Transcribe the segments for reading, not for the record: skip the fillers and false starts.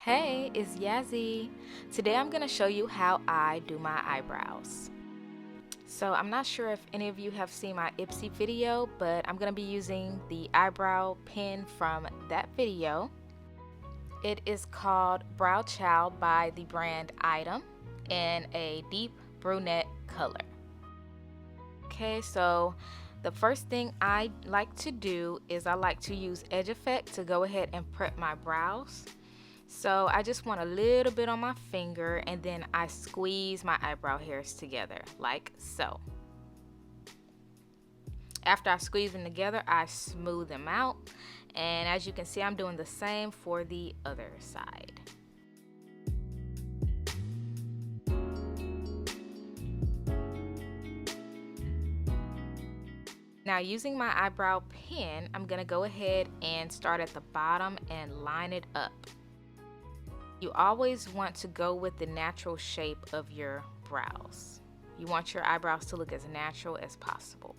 Hey, it's Yassy. Today I'm going to show you how I do my eyebrows. So I'm not sure if any of you have seen my Ipsy video, but I'm going to be using the eyebrow pen from that video. It is called Brow Chow by the brand Item in a deep brunette color. Okay, so the first thing I like to do is I like to use edge effect to go ahead and prep my brows. So I just want a little bit on my finger and then I squeeze my eyebrow hairs together like so. After I squeeze them together, I smooth them out, and as you can see, I'm doing the same for the other side. Now, using my eyebrow pen, I'm gonna go ahead and start at the bottom and line it up. You always want to go with the natural shape of your brows. You want your eyebrows to look as natural as possible.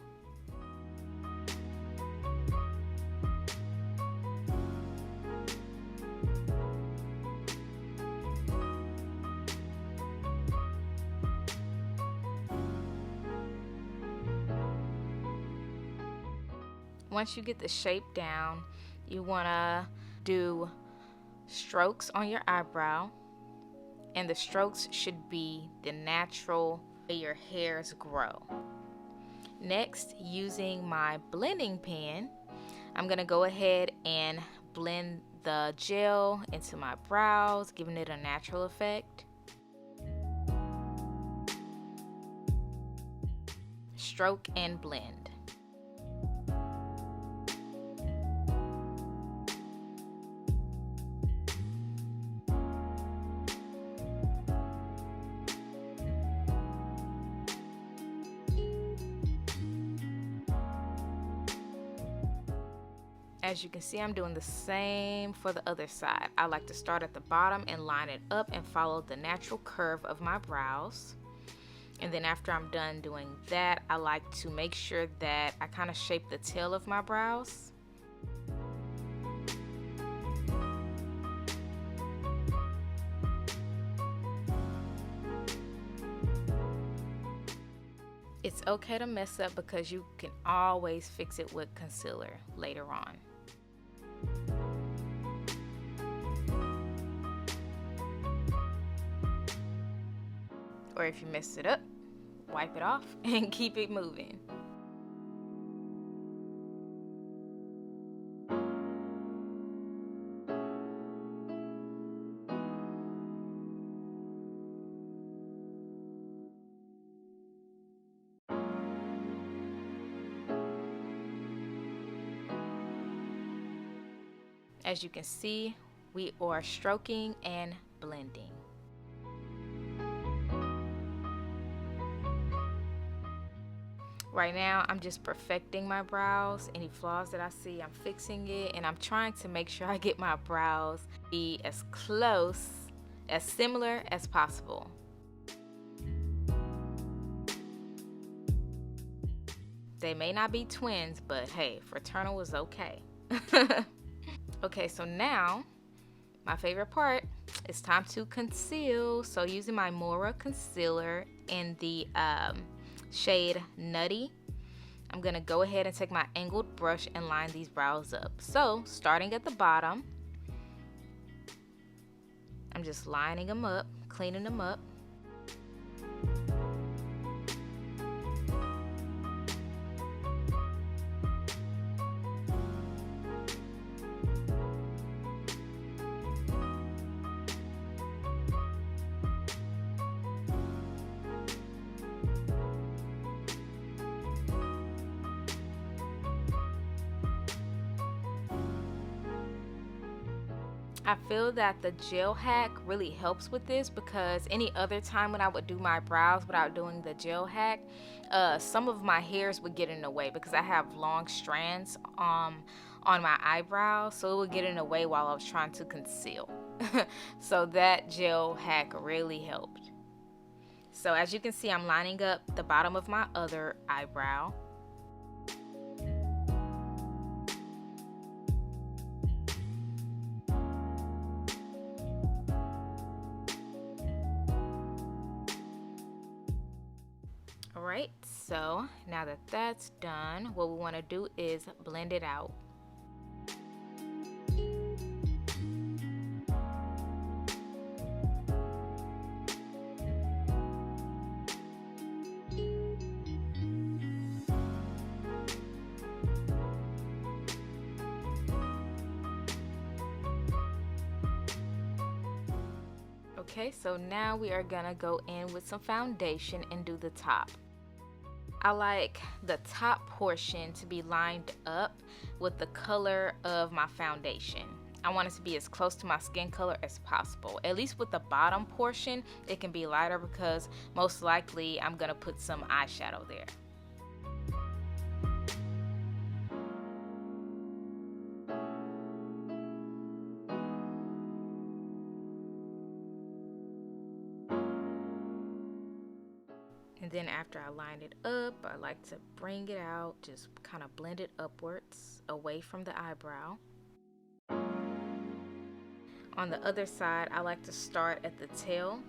Once you get the shape down, you want to do strokes on your eyebrow, and the strokes should be the natural way your hairs grow. Next, using my blending pen, I'm going to go ahead and blend the gel into my brows, giving it a natural effect. Stroke and blend. As you can see, I'm doing the same for the other side. I like to start at the bottom and line it up and follow the natural curve of my brows. And then after I'm done doing that, I like to make sure that I kind of shape the tail of my brows. It's okay to mess up because you can always fix it with concealer later on. Or if you mess it up, wipe it off and keep it moving. As you can see, we are stroking and blending. Right now, I'm just perfecting my brows. Any flaws that I see, I'm fixing it, and I'm trying to make sure I get my brows be as close, as similar as possible. They may not be twins, but hey, fraternal is okay. Okay, so now, my favorite part, it's time to conceal. So using my Mora concealer in the shade Nutty, I'm gonna go ahead and take my angled brush and line these brows up. So starting at the bottom, I'm just lining them up, cleaning them up. I feel that the gel hack really helps with this because any other time when I would do my brows without doing the gel hack, some of my hairs would get in the way because I have long strands on my eyebrows, so it would get in the way while I was trying to conceal. So that gel hack really helped. So as you can see, I'm lining up the bottom of my other eyebrow. Alright, so now that that's done, what we want to do is blend it out. Okay, so now we are gonna go in with some foundation and do the top. I like the top portion to be lined up with the color of my foundation. I want it to be as close to my skin color as possible. At least with the bottom portion, it can be lighter because most likely I'm gonna put some eyeshadow there. And then after I line it up, I like to bring it out, just kind of blend it upwards away from the eyebrow. On the other side, I like to start at the tail.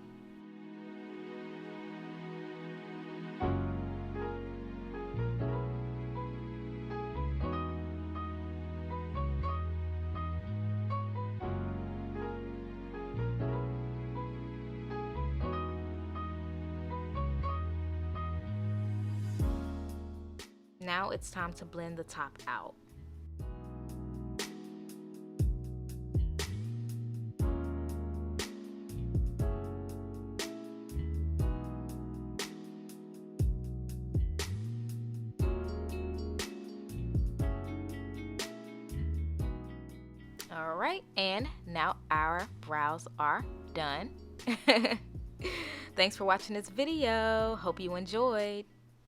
Now it's time to blend the top out. Alright, and now our brows are done. Thanks for watching this video. Hope you enjoyed.